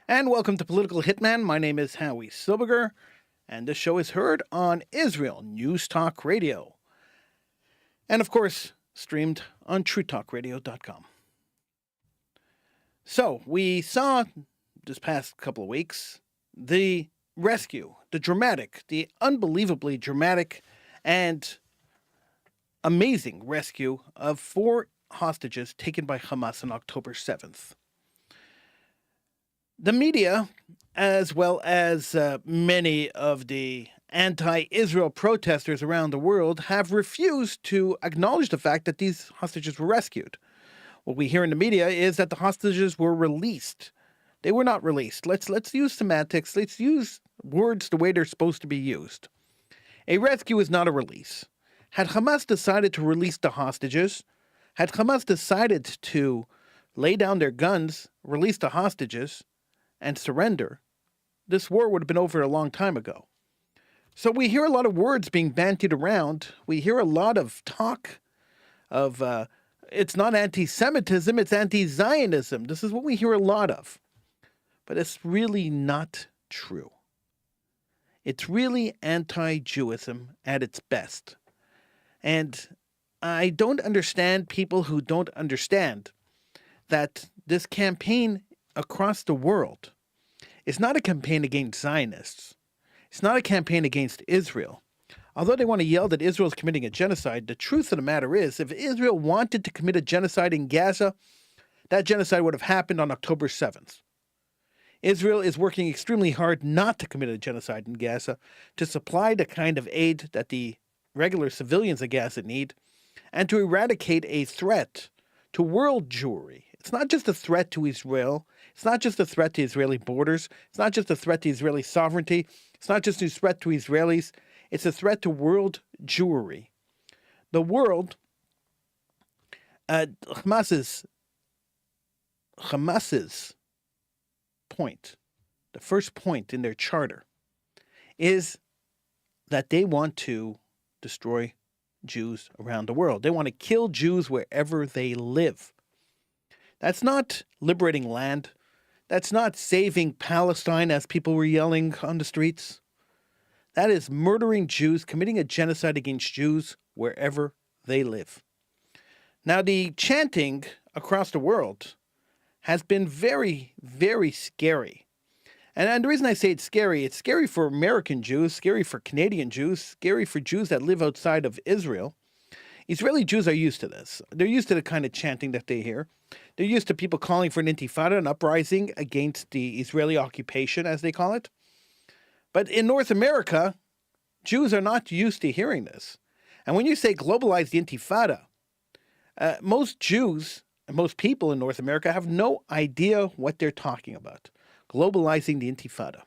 And welcome to Political Hitman. My name is Howie Silbiger, and this show is heard on Israel News Talk Radio. And of course, streamed on TrueTalkRadio.com. So, we saw this past couple of weeks the rescue, the unbelievably dramatic and amazing rescue of 4 hostages taken by Hamas on October 7th. The media, as well as many of the anti-Israel protesters around the world, have refused to acknowledge the fact that these hostages were rescued. What we hear in the media is that the hostages were released. They were not released. Let's use semantics. Let's use words the way they're supposed to be used. A rescue is not a release. Had Hamas decided to release the hostages, had Hamas decided to lay down their guns, release the hostages, and surrender, this war would have been over a long time ago. So we hear a lot of words being bandied around. We hear a lot of talk of it's not anti-Semitism, it's anti-Zionism. This is what we hear a lot of. But it's really not true. It's really anti-Jewism at its best. And I don't understand people who don't understand that this campaign across the world is not a campaign against Zionists. It's not a campaign against Israel. Although they want to yell that Israel is committing a genocide, the truth of the matter is, if Israel wanted to commit a genocide in Gaza, that genocide would have happened on October 7th. Israel is working extremely hard not to commit a genocide in Gaza, to supply the kind of aid that the regular civilians of Gaza need, and to eradicate a threat to world Jewry. It's not just a threat to Israel. It's not just a threat to Israeli borders. It's not just a threat to Israeli sovereignty. It's not just a threat to Israelis. It's a threat to world Jewry. The world, Hamas's point, the first point in their charter, is that they want to destroy Jews around the world. They want to kill Jews wherever they live. That's not liberating land. That's not saving Palestine, as people were yelling on the streets. That is murdering Jews, committing a genocide against Jews wherever they live. Now, the chanting across the world has been very, very scary. And the reason I say it's scary for American Jews, scary for Canadian Jews, scary for Jews that live outside of Israel. Israeli Jews are used to this. They're used to the kind of chanting that they hear. They're used to people calling for an intifada, an uprising against the Israeli occupation, as they call it. But in North America, Jews are not used to hearing this. And when you say globalize the intifada, most Jews and most people in North America have no idea what they're talking about. Globalizing the intifada.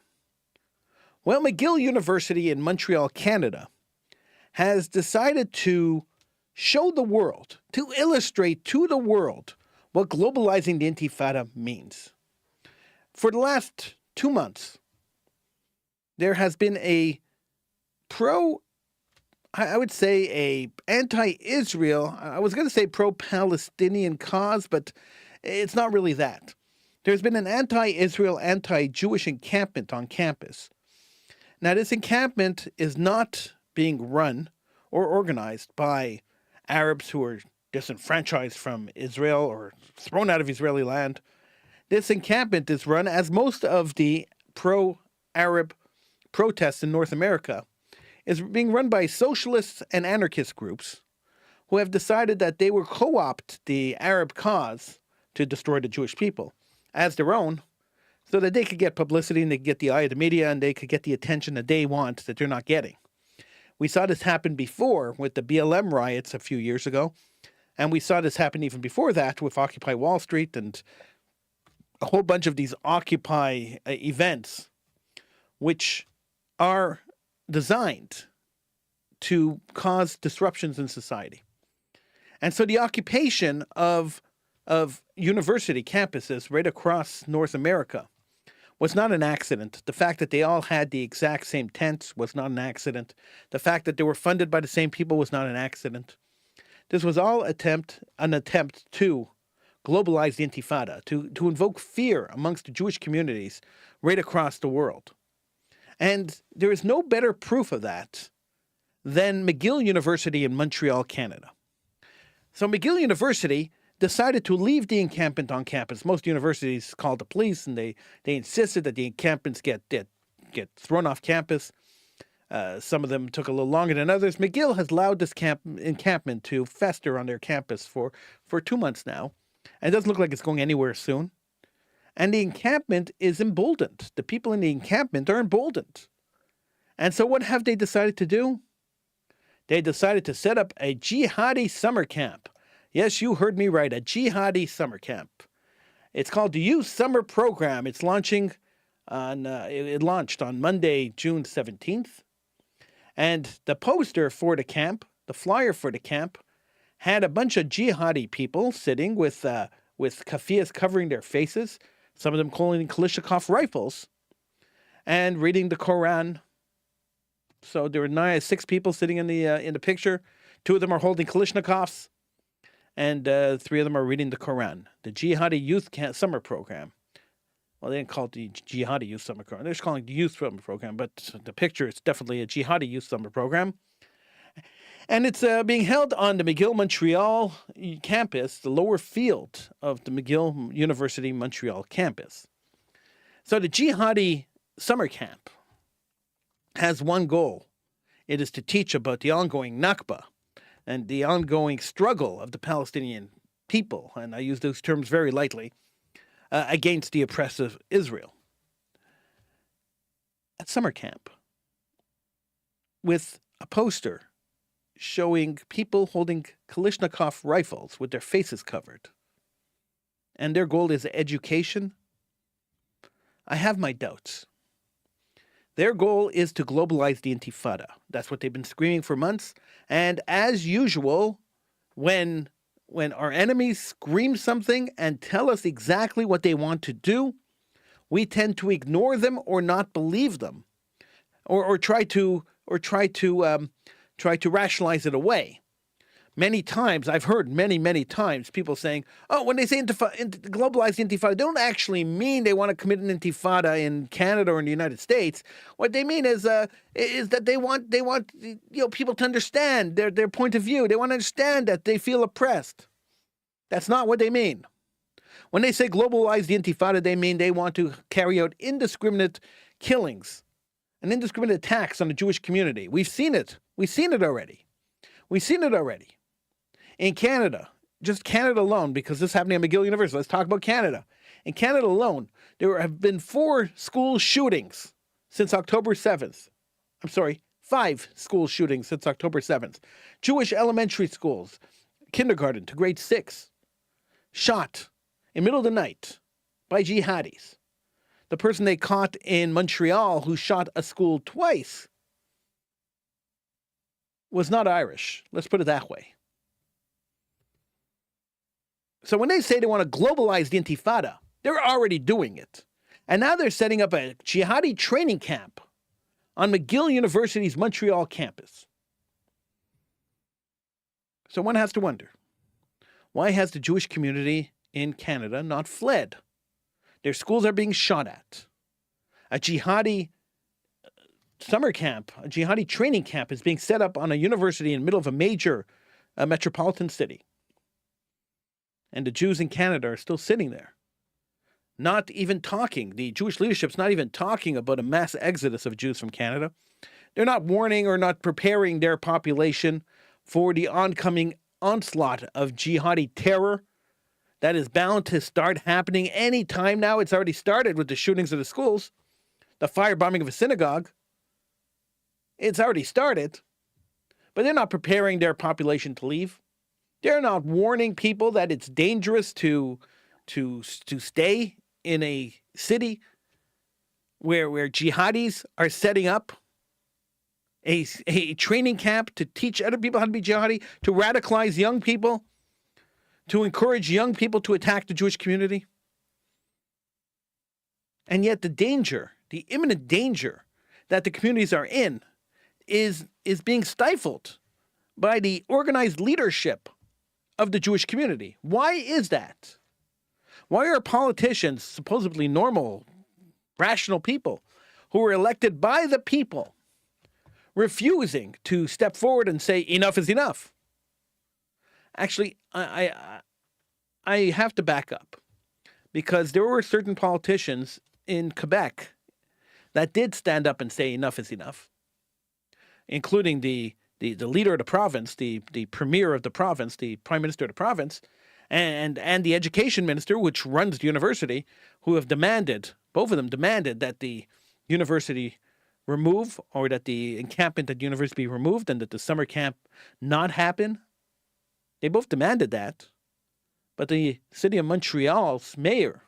Well, McGill University in Montreal, Canada, has decided to show the world, to illustrate to the world what globalizing the intifada means. For the last 2 months, there has been a anti-Israel, I was going to say pro-Palestinian cause, but it's not really that. There's been an anti-Israel, anti-Jewish encampment on campus. Now, this encampment is not being run or organized by Arabs who are disenfranchised from Israel or thrown out of Israeli land. This encampment is run, as most of the pro-Arab protests in North America, is being run by socialist and anarchist groups who have decided that they will co-opt the Arab cause to destroy the Jewish people as their own, so that they could get publicity and they could get the eye of the media and they could get the attention that they want that they're not getting. We saw this happen before with the BLM riots a few years ago, and we saw this happen even before that with Occupy Wall Street and a whole bunch of these Occupy events, which are designed to cause disruptions in society. And so the occupation of university campuses right across North America was not an accident. The fact that they all had the exact same tents was not an accident. The fact that they were funded by the same people was not an accident. This was all an attempt to globalize the Intifada, to invoke fear amongst the Jewish communities right across the world. And there is no better proof of that than McGill University in Montreal, Canada. So McGill University decided to leave the encampment on campus. Most universities called the police, and they insisted that the encampments get thrown off campus. Some of them took a little longer than others. McGill has allowed this encampment to fester on their campus for 2 months now, and it doesn't look like it's going anywhere soon. And the encampment is emboldened. The people in the encampment are emboldened. And so what have they decided to do? They decided to set up a jihadi summer camp. Yes, you heard me right, a jihadi summer camp. It's called the Youth Summer Program. It's launching on, it launched on Monday, June 17th. And the poster for the camp, the flyer for the camp, had a bunch of jihadi people sitting with keffiyehs covering their faces, some of them holding Kalashnikov rifles, and reading the Quran. So there were 6 people sitting in the picture. 2 of them are holding Kalashnikovs, and 3 of them are reading the Quran. The Jihadi Youth Summer Program. Well, they didn't call it the Jihadi Youth Summer Program. They're just calling it the Youth Summer Program, but the picture is definitely a Jihadi Youth Summer Program. And it's being held on the McGill Montreal campus, the lower field of the McGill University Montreal campus. So the Jihadi Summer Camp has one goal. It is to teach about the ongoing Nakba and the ongoing struggle of the Palestinian people, and I use those terms very lightly, against the oppressive Israel. At summer camp, with a poster showing people holding Kalashnikov rifles with their faces covered, and their goal is education, I have my doubts. Their goal is to globalize the Intifada. That's what they've been screaming for months. And as usual, when our enemies scream something and tell us exactly what they want to do, we tend to ignore them or not believe them, or try to rationalize it away. Many times, I've heard many times people saying, oh, when they say globalize the Intifada, they don't actually mean they want to commit an Intifada in Canada or in the United States. What they mean is that they want people to understand their point of view. They want to understand that they feel oppressed. That's not what they mean. When they say globalize the Intifada, they mean they want to carry out indiscriminate killings and indiscriminate attacks on the Jewish community. We've seen it. We've seen it already. In Canada, just Canada alone, because this is happening at McGill University. Let's talk about Canada. In Canada alone, there have been 4 school shootings since October 7th. 5 school shootings since October 7th. Jewish elementary schools, kindergarten to grade 6, shot in the middle of the night by jihadis. The person they caught in Montreal who shot a school twice was not Irish. Let's put it that way. So when they say they want to globalize the Intifada, they're already doing it. And now they're setting up a jihadi training camp on McGill University's Montreal campus. So one has to wonder, why has the Jewish community in Canada not fled? Their schools are being shot at. A jihadi summer camp, a jihadi training camp is being set up on a university in the middle of a major metropolitan city. And the Jews in Canada are still sitting there, not even talking. The Jewish leadership's not even talking about a mass exodus of Jews from Canada. They're not warning or not preparing their population for the oncoming onslaught of jihadi terror that is bound to start happening any time now. It's already started with the shootings of the schools, the firebombing of a synagogue. It's already started, but they're not preparing their population to leave. They're not warning people that it's dangerous to stay in a city where jihadis are setting up a training camp to teach other people how to be jihadi, to radicalize young people, to encourage young people to attack the Jewish community. And yet the imminent danger that the communities are in is being stifled by the organized leadership of the Jewish community. Why is that? Why are politicians, supposedly normal, rational people, who were elected by the people, refusing to step forward and say enough is enough? Actually, I have to back up, because there were certain politicians in Quebec that did stand up and say enough is enough, including the leader of the province, the premier of the province, the prime minister of the province, and the education minister, which runs the university, who have demanded, both of them demanded, that the university remove, or that the encampment at the university be removed, and that the summer camp not happen. They both demanded that. But the city of Montreal's mayor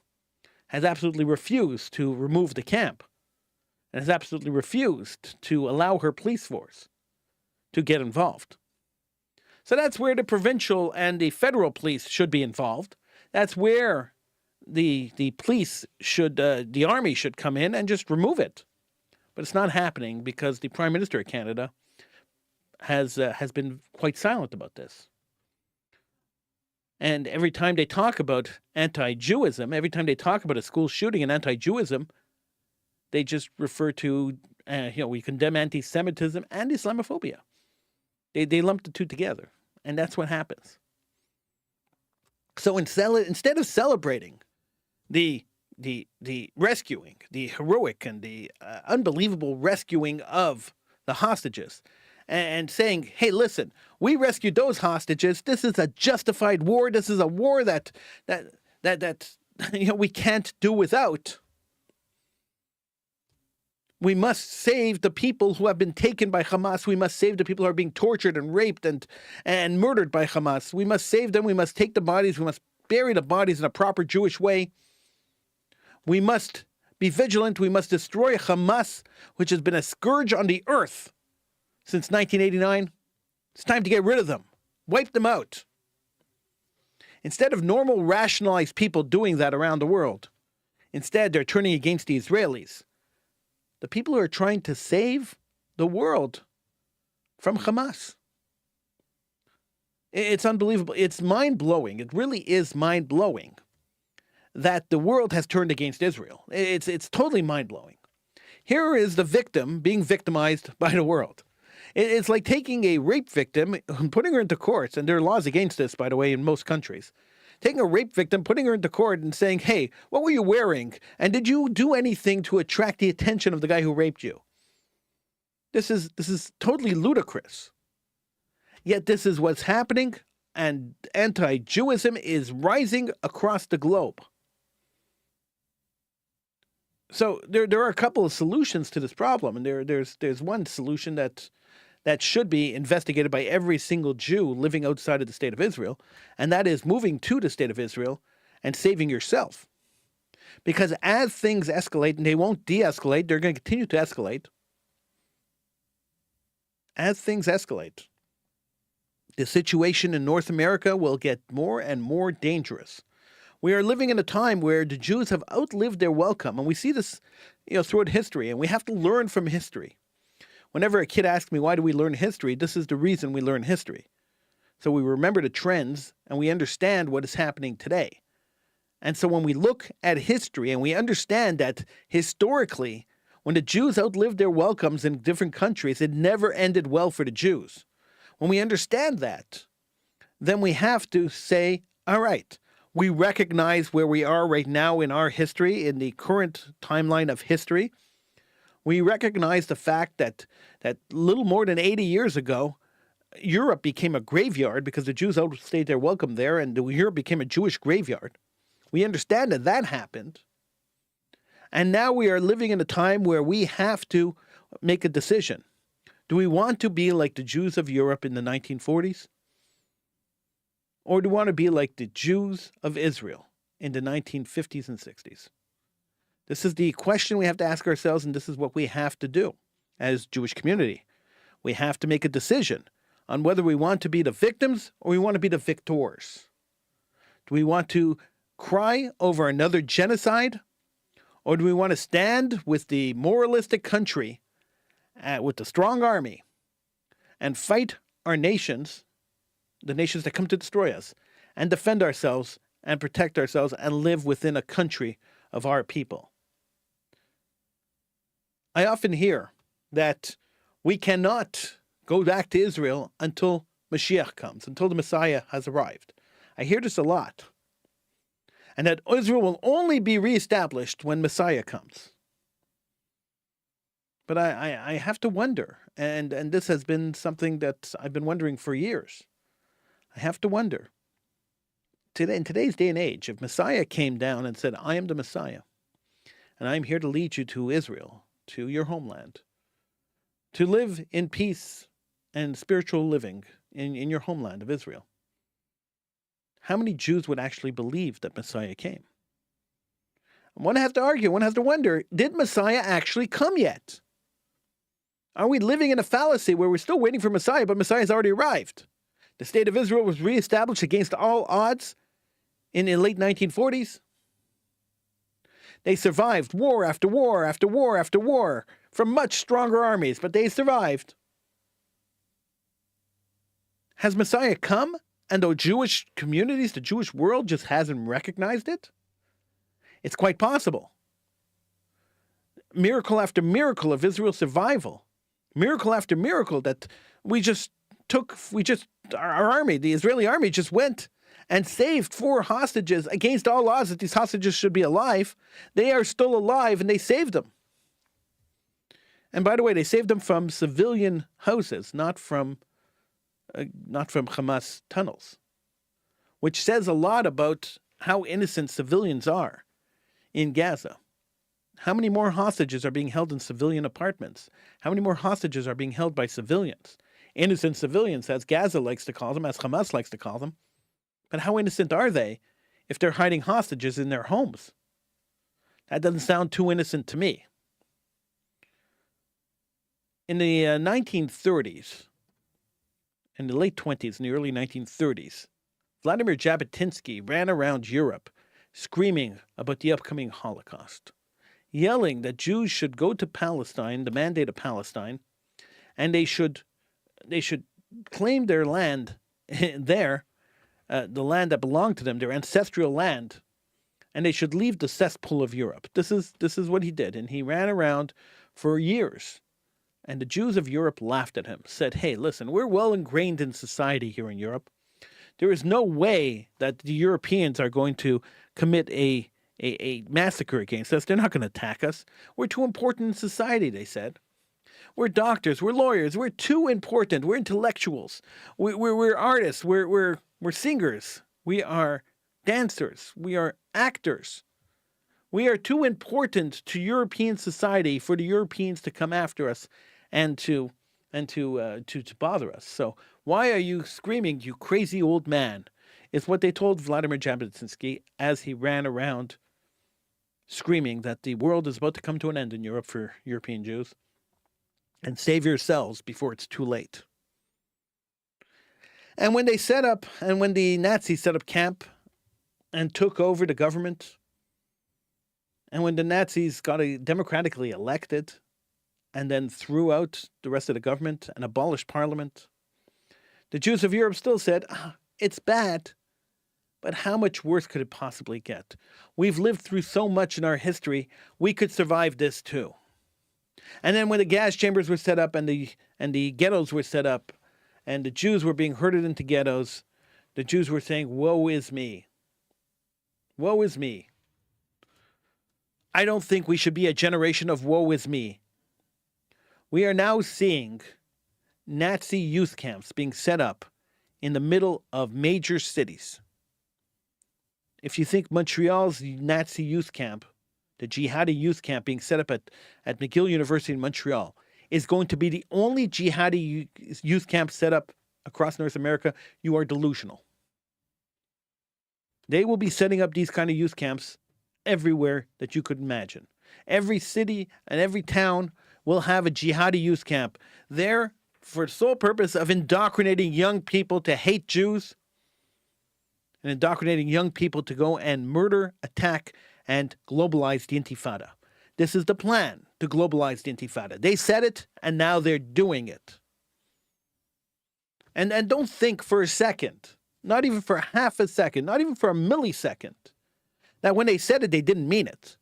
has absolutely refused to remove the camp, and has absolutely refused to allow her police force to get involved. So that's where the provincial and the federal police should be involved. That's where the police should, the army should come in and just remove it. But it's not happening because the Prime Minister of Canada has been quite silent about this. And every time they talk about anti-Jewism, every time they talk about a school shooting and anti-Jewism, they just refer to, we condemn anti-Semitism and Islamophobia. They lump the two together, and that's what happens. So instead of celebrating the rescuing, the heroic and the unbelievable rescuing of the hostages, and saying, hey, listen, we rescued those hostages. This is a justified war. This is a war that we can't do without. We must save the people who have been taken by Hamas. We must save the people who are being tortured and raped and murdered by Hamas. We must save them. We must take the bodies. We must bury the bodies in a proper Jewish way. We must be vigilant. We must destroy Hamas, which has been a scourge on the earth since 1989. It's time to get rid of them. Wipe them out. Instead of normal, rationalized people doing that around the world, instead they're turning against the Israelis. The people who are trying to save the world from Hamas. It's unbelievable. It's mind-blowing. It really is mind-blowing that the world has turned against Israel. It's totally mind-blowing. Here is the victim being victimized by the world. It's like taking a rape victim and putting her into courts, and there are laws against this, by the way, in most countries. Taking a rape victim, putting her into court and saying, hey, what were you wearing? And did you do anything to attract the attention of the guy who raped you? This is totally ludicrous. Yet this is what's happening, and anti-Jewism is rising across the globe. So there are a couple of solutions to this problem, and there's one solution that should be investigated by every single Jew living outside of the state of Israel, and that is moving to the state of Israel and saving yourself. Because as things escalate, and they won't de-escalate, they're going to continue to escalate. As things escalate, the situation in North America will get more and more dangerous. We are living in a time where the Jews have outlived their welcome, and we see this, throughout history, and we have to learn from history. Whenever a kid asks me, why do we learn history? This is the reason we learn history. So we remember the trends and we understand what is happening today. And so when we look at history and we understand that historically, when the Jews outlived their welcomes in different countries, it never ended well for the Jews. When we understand that, then we have to say, all right, we recognize where we are right now in our history, in the current timeline of history. We recognize the fact that little more than 80 years ago, Europe became a graveyard because the Jews outstayed their welcome there, and Europe became a Jewish graveyard. We understand that happened. And now we are living in a time where we have to make a decision. Do we want to be like the Jews of Europe in the 1940s? Or do we want to be like the Jews of Israel in the 1950s and 60s? This is the question we have to ask ourselves, and this is what we have to do as Jewish community. We have to make a decision on whether we want to be the victims or we want to be the victors. Do we want to cry over another genocide, or do we want to stand with the moralistic country, with the strong army, and fight our nations, the nations that come to destroy us, and defend ourselves and protect ourselves and live within a country of our people. I often hear that we cannot go back to Israel until Mashiach comes, until the Messiah has arrived. I hear this a lot. And that Israel will only be reestablished when Messiah comes. But I have to wonder, and this has been something that I've been wondering for years. I have to wonder, today, in today's day and age, if Messiah came down and said, I am the Messiah, and I am here to lead you to Israel, to your homeland, to live in peace and spiritual living in your homeland of Israel, how many Jews would actually believe that Messiah came? One has to argue, one has to wonder, did Messiah actually come yet? Are we living in a fallacy where we're still waiting for Messiah, but Messiah's already arrived? The state of Israel was reestablished against all odds in the late 1940s. They survived war after war after war after war from much stronger armies, but they survived. Has Messiah come, and the Jewish communities, the Jewish world just hasn't recognized it? It's quite possible. Miracle after miracle of Israel's survival. Miracle after miracle that our army, the Israeli army, just went and saved 4 hostages against all odds that these hostages should be alive. They are still alive, and they saved them. And by the way, they saved them from civilian houses, not from Hamas tunnels, which says a lot about how innocent civilians are in Gaza. How many more hostages are being held in civilian apartments? How many more hostages are being held by civilians? Innocent civilians, as Gaza likes to call them, as Hamas likes to call them. But how innocent are they if they're hiding hostages in their homes? That doesn't sound too innocent to me. In the 1930s, in the late 20s, in the early 1930s, Vladimir Jabotinsky ran around Europe screaming about the upcoming Holocaust, yelling that Jews should go to Palestine, the Mandate of Palestine, and they should claim their land there, the land that belonged to them, their ancestral land, and they should leave the cesspool of Europe. This is what he did, and he ran around for years. And the Jews of Europe laughed at him, said, hey, listen, we're well ingrained in society here in Europe. There is no way that the Europeans are going to commit a massacre against us. They're not going to attack us. We're too important in society, they said. We're doctors, we're lawyers, we're too important, we're intellectuals, we're artists, we're singers, we are dancers, we are actors. We are too important to European society for the Europeans to come after us and to bother us. So why are you screaming, you crazy old man? Is what they told Vladimir Jabotinsky as he ran around screaming that the world is about to come to an end in Europe for European Jews. And save yourselves before it's too late. And when the Nazis set up camp and took over the government, and when the Nazis got democratically elected and then threw out the rest of the government and abolished parliament, the Jews of Europe still said, it's bad, but how much worse could it possibly get? We've lived through so much in our history, we could survive this too. And then when the gas chambers were set up and the ghettos were set up and the Jews were being herded into ghettos, the Jews were saying, woe is me. Woe is me. I don't think we should be a generation of woe is me. We are now seeing Nazi youth camps being set up in the middle of major cities. If you think Montreal's Nazi youth camp, the jihadi youth camp being set up at McGill University in Montreal, is going to be the only jihadi youth camp set up across North America, you are delusional. They will be setting up these kind of youth camps everywhere that you could imagine. Every city and every town will have a jihadi youth camp there for the sole purpose of indoctrinating young people to hate Jews and indoctrinating young people to go and murder, attack, and globalize the Intifada. This is the plan, to globalize the Intifada. They said it, and now they're doing it. And don't think for a second not even for half a second, not even for a millisecond, that when they said it, they didn't mean it.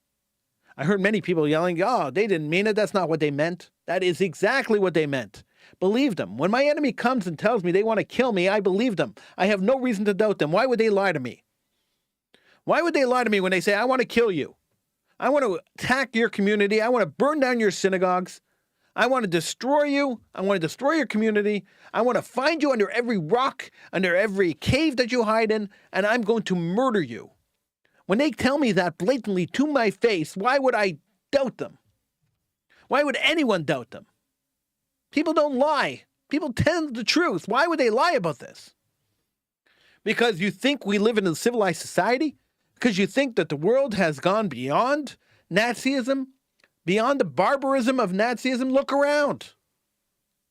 I heard many people yelling, oh, they didn't mean it. That's not what they meant. That is exactly what they meant. Believe them. When my enemy comes and tells me they want to kill me, I believe them. I have no reason to doubt them. Why would they lie to me? Why would they lie to me when they say, I want to kill you? I want to attack your community. I want to burn down your synagogues. I want to destroy you. I want to destroy your community. I want to find you under every rock, under every cave that you hide in, and I'm going to murder you. When they tell me that blatantly to my face, why would I doubt them? Why would anyone doubt them? People don't lie. People tell the truth. Why would they lie about this? Because you think we live in a civilized society? Because you think that the world has gone beyond Nazism? Beyond the barbarism of Nazism? Look around.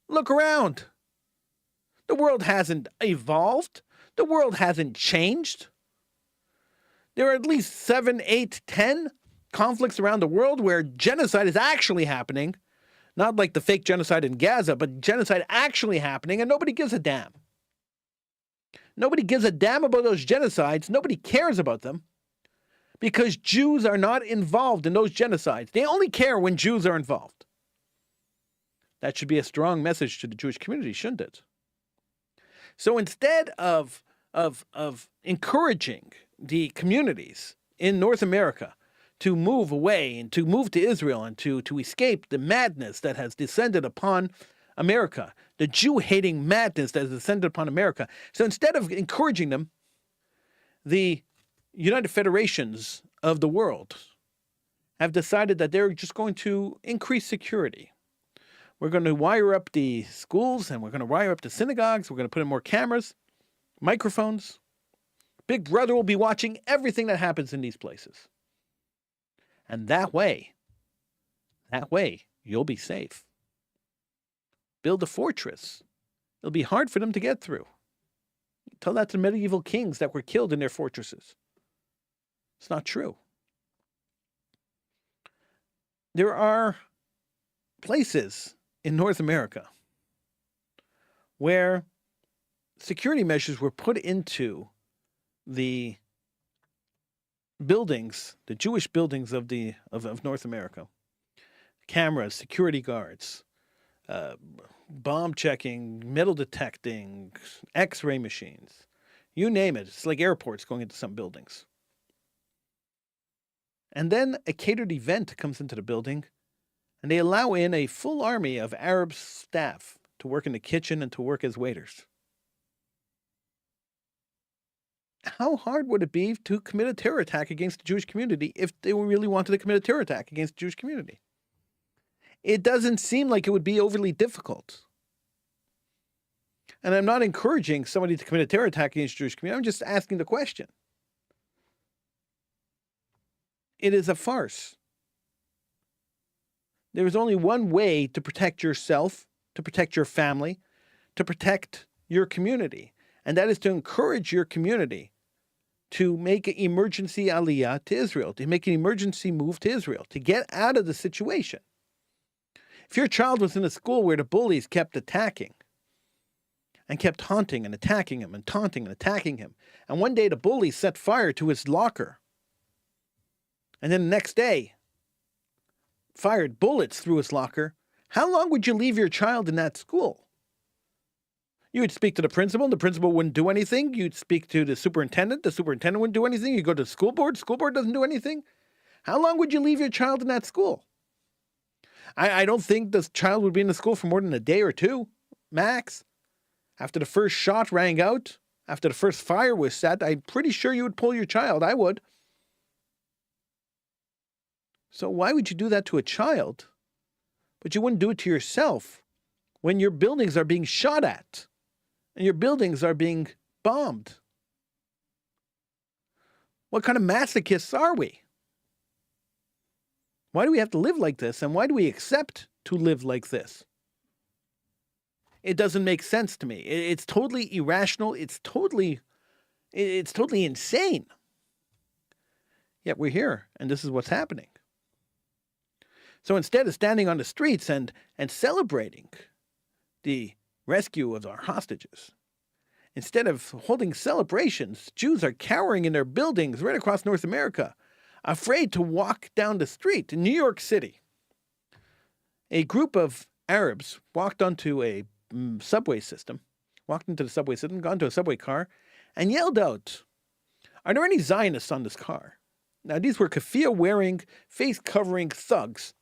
Look around. The world hasn't evolved. The world hasn't changed. There are at least 7, 8, 10 conflicts around the world where genocide is actually happening. Not like the fake genocide in Gaza, but genocide actually happening, and nobody gives a damn. Nobody gives a damn about those genocides. Nobody cares about them because Jews are not involved in those genocides. They only care when Jews are involved. That should be a strong message to the Jewish community, shouldn't it? So instead of encouraging the communities in North America to move away and to move to Israel and to escape the madness that has descended upon America, the Jew-hating madness that has descended upon America. So instead of encouraging them, the United Federations of the world have decided that they're just going to increase security. We're going to wire up the schools and we're going to wire up the synagogues. We're going to put in more cameras, microphones. Big Brother will be watching everything that happens in these places. And that way, you'll be safe. Build a fortress. It'll be hard for them to get through. Tell that to medieval kings that were killed in their fortresses. It's not true. There are places in North America where security measures were put into the buildings, the Jewish buildings of North America. Cameras, security guards, bomb checking, metal detecting, X-ray machines, you name it. It's like airports going into some buildings. And then a catered event comes into the building, and they allow in a full army of Arab staff to work in the kitchen and to work as waiters. How hard would it be to commit a terror attack against the Jewish community if they really wanted to commit a terror attack against the Jewish community? It doesn't seem like it would be overly difficult. And I'm not encouraging somebody to commit a terror attack against the Jewish community. I'm just asking the question. It is a farce. There is only one way to protect yourself, to protect your family, to protect your community. And that is to encourage your community to make an emergency aliyah to Israel, to make an emergency move to Israel, to get out of the situation. If your child was in a school where the bullies kept attacking and kept taunting and attacking him and taunting and attacking him, and one day the bullies set fire to his locker, and then the next day fired bullets through his locker, how long would you leave your child in that school? You would speak to the principal wouldn't do anything. You'd speak to the superintendent wouldn't do anything. You go to the school board doesn't do anything. How long would you leave your child in that school? I don't think the child would be in the school for more than a day or two, max. After the first shot rang out, after the first fire was set, I'm pretty sure you would pull your child. I would. So why would you do that to a child, but you wouldn't do it to yourself when your buildings are being shot at and your buildings are being bombed? What kind of masochists are we? Why do we have to live like this? And why do we accept to live like this? It doesn't make sense to me. It's totally irrational. It's totally insane. Yet we're here, and this is what's happening. So instead of standing on the streets and celebrating the rescue of our hostages, Instead of holding celebrations, Jews are cowering in their buildings right across North America, afraid to walk down the street. In New York City, a group of Arabs walked onto a subway system, walked into the subway system, got into a subway car, and yelled out, "Are there any Zionists on this car?" Now, these were keffiyeh-wearing, face-covering thugs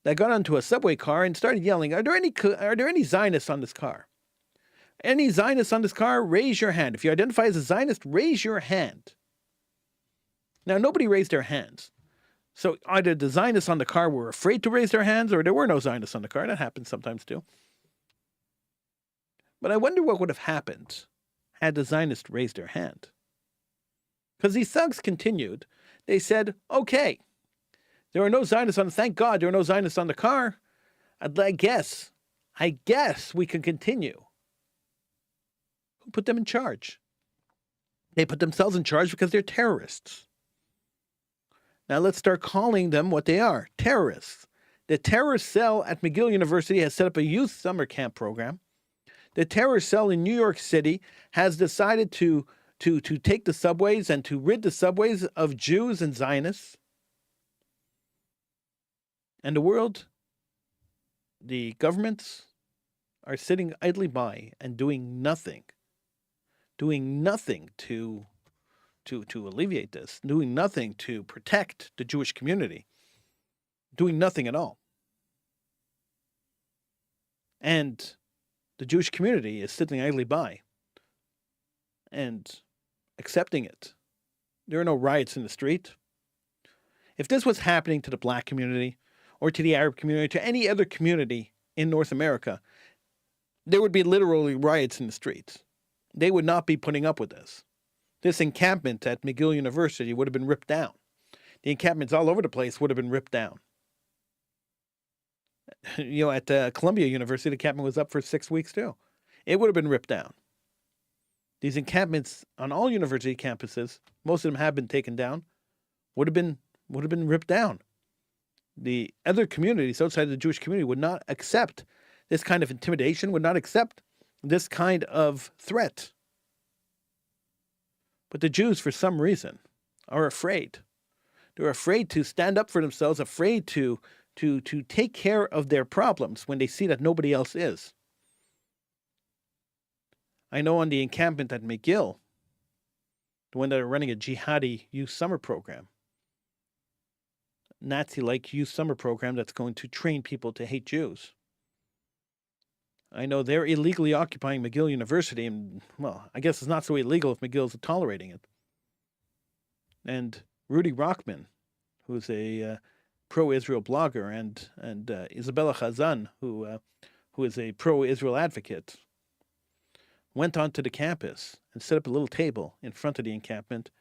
that got onto a subway car and started yelling, are there any Zionists on this car? Any Zionists on this car? Raise your hand. If you identify as a Zionist, raise your hand. Now, nobody raised their hands. So either the Zionists on the car were afraid to raise their hands, or there were no Zionists on the car. That happens sometimes too. But I wonder what would have happened had the Zionists raised their hand. Because these thugs continued. They said, okay, there are no Zionists on, thank God there are no Zionists on the car. I guess we can continue. Who put them in charge? They put themselves in charge because they're terrorists. Now let's start calling them what they are, terrorists. The terrorist cell at McGill University has set up a youth summer camp program. The terrorist cell in New York City has decided to take the subways and to rid the subways of Jews and Zionists. And the world, the governments are sitting idly by and doing nothing to alleviate this, doing nothing to protect the Jewish community, doing nothing at all. And the Jewish community is sitting idly by and accepting it. There are no riots in the street. If this was happening to the black community or to the Arab community, to any other community in North America, there would be literally riots in the streets. They would not be putting up with this. This encampment at McGill University would have been ripped down. The encampments all over the place would have been ripped down. At Columbia University, the encampment was up for 6 weeks too. It would have been ripped down. These encampments on all university campuses, most of them have been taken down, would have been ripped down. The other communities outside the Jewish community would not accept this kind of intimidation, would not accept this kind of threat. But the Jews, for some reason, are afraid. They're afraid to stand up for themselves, afraid to take care of their problems when they see that nobody else is. I know on the encampment at McGill, the one that are running a jihadi youth summer program, Nazi-like youth summer program that's going to train people to hate Jews. I know they're illegally occupying McGill University, and, well, I guess it's not so illegal if McGill's tolerating it. And Rudy Rockman, who's a pro-Israel blogger, and Isabella Chazan, who is a pro-Israel advocate, went onto the campus and set up a little table in front of the encampment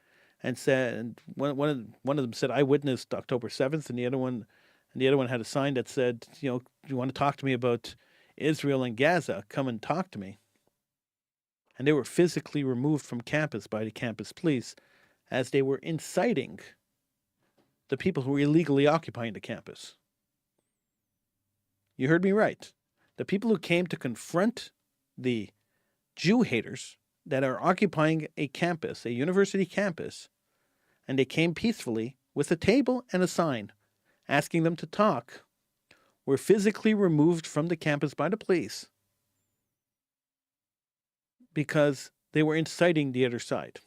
and said, and one of them said, "I witnessed October 7th," and the other one had a sign that said, "You want to talk to me about Israel and Gaza, come and talk to me." And they were physically removed from campus by the campus police as they were inciting the people who were illegally occupying the campus. You heard me right. The people who came to confront the Jew haters that are occupying a campus, a university campus, and they came peacefully with a table and a sign asking them to talk, were physically removed from the campus by the police because they were inciting the other side,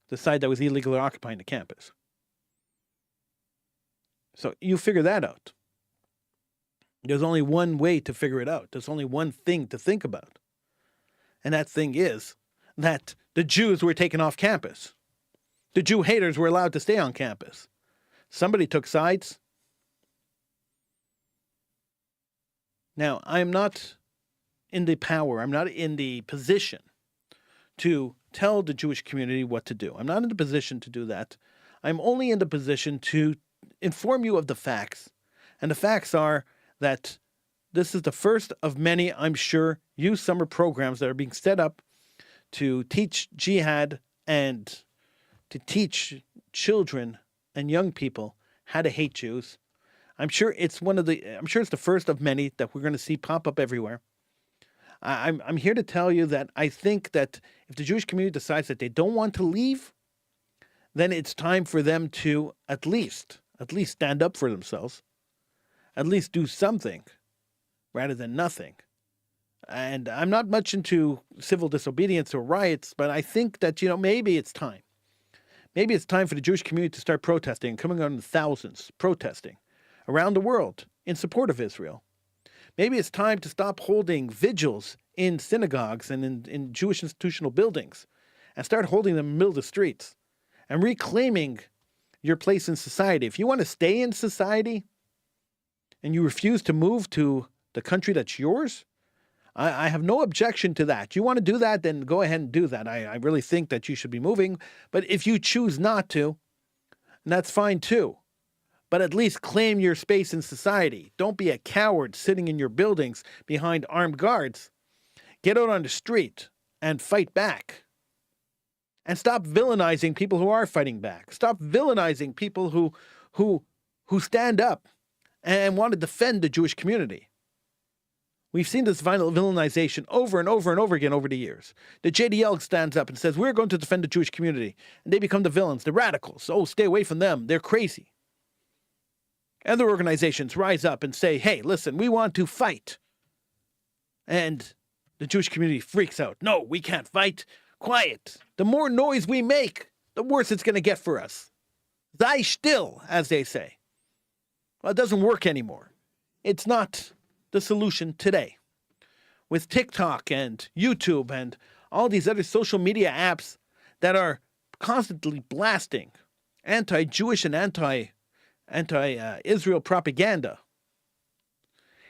the side that was illegally occupying the campus. So you figure that out. There's only one way to figure it out. There's only one thing to think about. And that thing is that the Jews were taken off campus. The Jew haters were allowed to stay on campus. Somebody took sides. Now, I'm not in the power, I'm not in the position to tell the Jewish community what to do. I'm not in the position to do that. I'm only in the position to inform you of the facts. And the facts are that this is the first of many, I'm sure, youth summer programs that are being set up to teach jihad and to teach children and young people how to hate Jews. I'm sure it's the first of many that we're going to see pop up everywhere. I'm here to tell you that I think that if the Jewish community decides that they don't want to leave, then it's time for them to at least stand up for themselves, at least do something rather than nothing. And I'm not much into civil disobedience or riots, but I think that, maybe it's time. Maybe it's time for the Jewish community to start protesting, coming on in thousands, protesting around the world in support of Israel. Maybe it's time to stop holding vigils in synagogues and in Jewish institutional buildings and start holding them in the middle of the streets and reclaiming your place in society. If you want to stay in society and you refuse to move to the country that's yours, I have no objection to that. You want to do that, then go ahead and do that. I really think that you should be moving. But if you choose not to, that's fine too. But at least claim your space in society. Don't be a coward sitting in your buildings behind armed guards. Get out on the street and fight back. And stop villainizing people who are fighting back. Stop villainizing people who stand up and want to defend the Jewish community. We've seen this villainization over and over and over again over the years. The JDL stands up and says, we're going to defend the Jewish community. And they become the villains, the radicals. Oh, stay away from them. They're crazy. Other organizations rise up and say, hey, listen, we want to fight. And the Jewish community freaks out. No, we can't fight. Quiet. The more noise we make, the worse it's going to get for us. Sei still, as they say. Well, it doesn't work anymore. It's not the solution today. With TikTok and YouTube and all these other social media apps that are constantly blasting anti-Jewish and anti-Israel propaganda,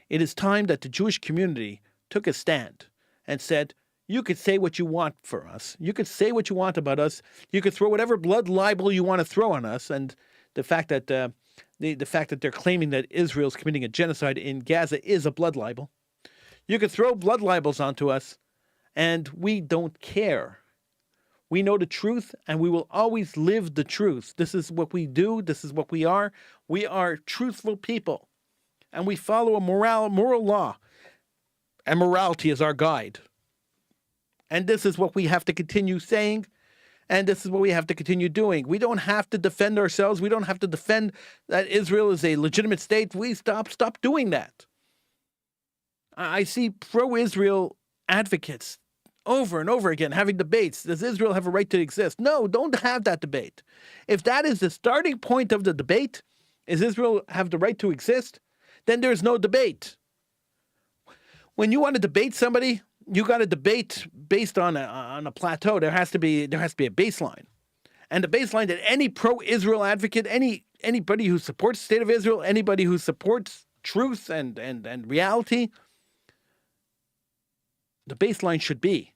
it is time that the Jewish community took a stand and said, you could say what you want for us. You could say what you want about us. You could throw whatever blood libel you want to throw on us. And the fact that the fact that they're claiming that Israel's committing a genocide in Gaza is a blood libel. You could throw blood libels onto us, and we don't care. We know the truth, and we will always live the truth. This is what we do. This is what we are. We are truthful people, and we follow a moral law, and morality is our guide. And this is what we have to continue saying, and this is what we have to continue doing. We don't have to defend ourselves. We don't have to defend that Israel is a legitimate state. We stop doing that. I see pro-Israel advocates over and over again having debates. Does Israel have a right to exist? No, don't have that debate. If that is the starting point of the debate, is Israel have the right to exist? Then there's no debate. When you want to debate somebody, you got to debate based on a plateau. There has to be a baseline, and the baseline that any pro-Israel advocate, anybody who supports the state of Israel, anybody who supports truth and reality, the baseline should be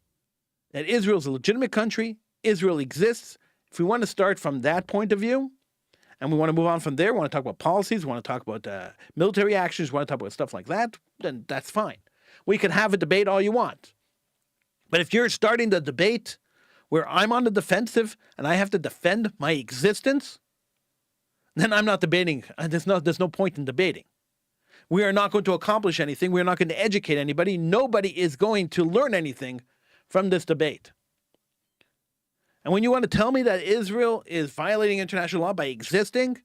that Israel is a legitimate country. Israel exists. If we want to start from that point of view, and we want to move on from there, we want to talk about policies, we want to talk about military actions, we want to talk about stuff like that, then that's fine. We can have a debate all you want. But if you're starting the debate where I'm on the defensive and I have to defend my existence, then I'm not debating. There's no point in debating. We are not going to accomplish anything. We're not going to educate anybody. Nobody is going to learn anything from this debate. And when you want to tell me that Israel is violating international law by existing,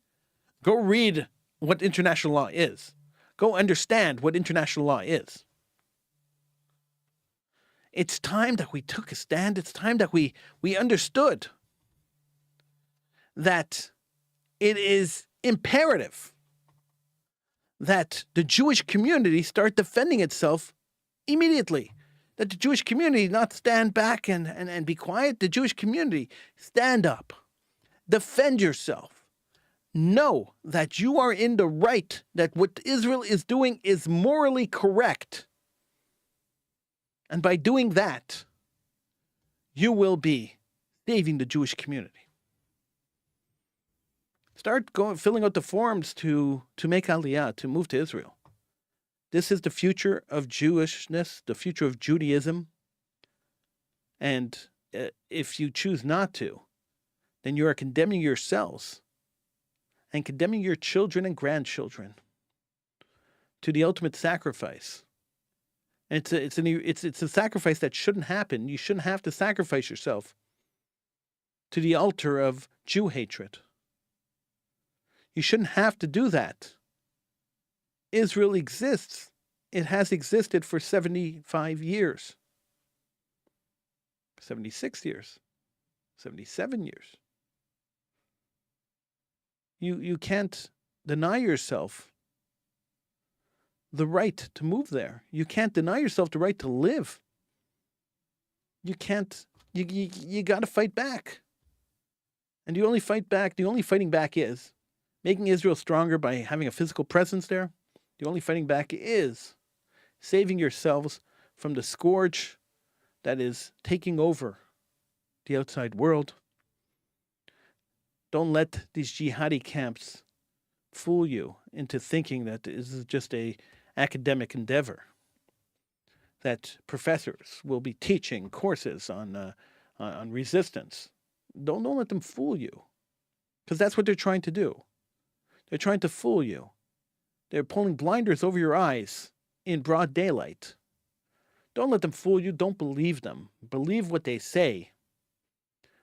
go read what international law is. Go understand what international law is. It's time that we took a stand. It's time that we understood that it is imperative that the Jewish community start defending itself immediately. That the Jewish community not stand back and be quiet. The Jewish community stand up. Defend yourself. Know that you are in the right, that what Israel is doing is morally correct. And by doing that, you will be saving the Jewish community. Start filling out the forms to make Aliyah, to move to Israel. This is the future of Jewishness, the future of Judaism. And if you choose not to, then you are condemning yourselves and condemning your children and grandchildren to the ultimate sacrifice And it's a sacrifice that shouldn't happen. You shouldn't have to sacrifice yourself to the altar of Jew hatred. You shouldn't have to do that. Israel exists. It has existed for 75 years, 76 years, 77 years. You can't deny yourself the right to move there. You can't deny yourself the right to live. You can't, you got to fight back. And you only fight back, the only fighting back is making Israel stronger by having a physical presence there. The only fighting back is saving yourselves from the scourge that is taking over the outside world. Don't let these jihadi camps fool you into thinking that this is just a academic endeavor, that professors will be teaching courses on resistance. Don't let them fool you, because that's what they're trying to do. They're trying to fool you. They're pulling blinders over your eyes in broad daylight. Don't let them fool you. Don't believe them. Believe what they say.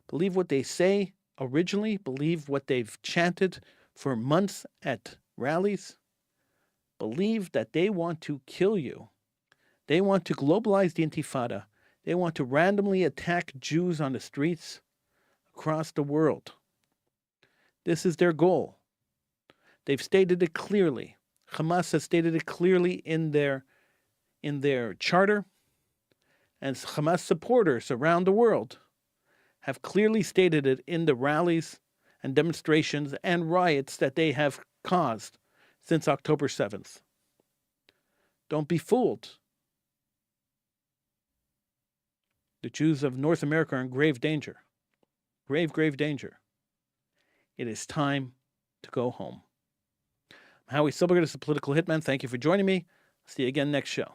Believe what they say originally. Believe what they've chanted for months at rallies. Believe that they want to kill you. They want to globalize the Intifada. They want to randomly attack Jews on the streets across the world. This is their goal. They've stated it clearly. Hamas has stated it clearly in their charter, and Hamas supporters around the world have clearly stated it in the rallies and demonstrations and riots that they have caused since October 7th. Don't be fooled. The Jews of North America are in grave danger. Grave, grave danger. It is time to go home. I'm Howie Silbiger, this is the Political Hitman. Thank you for joining me. See you again next show.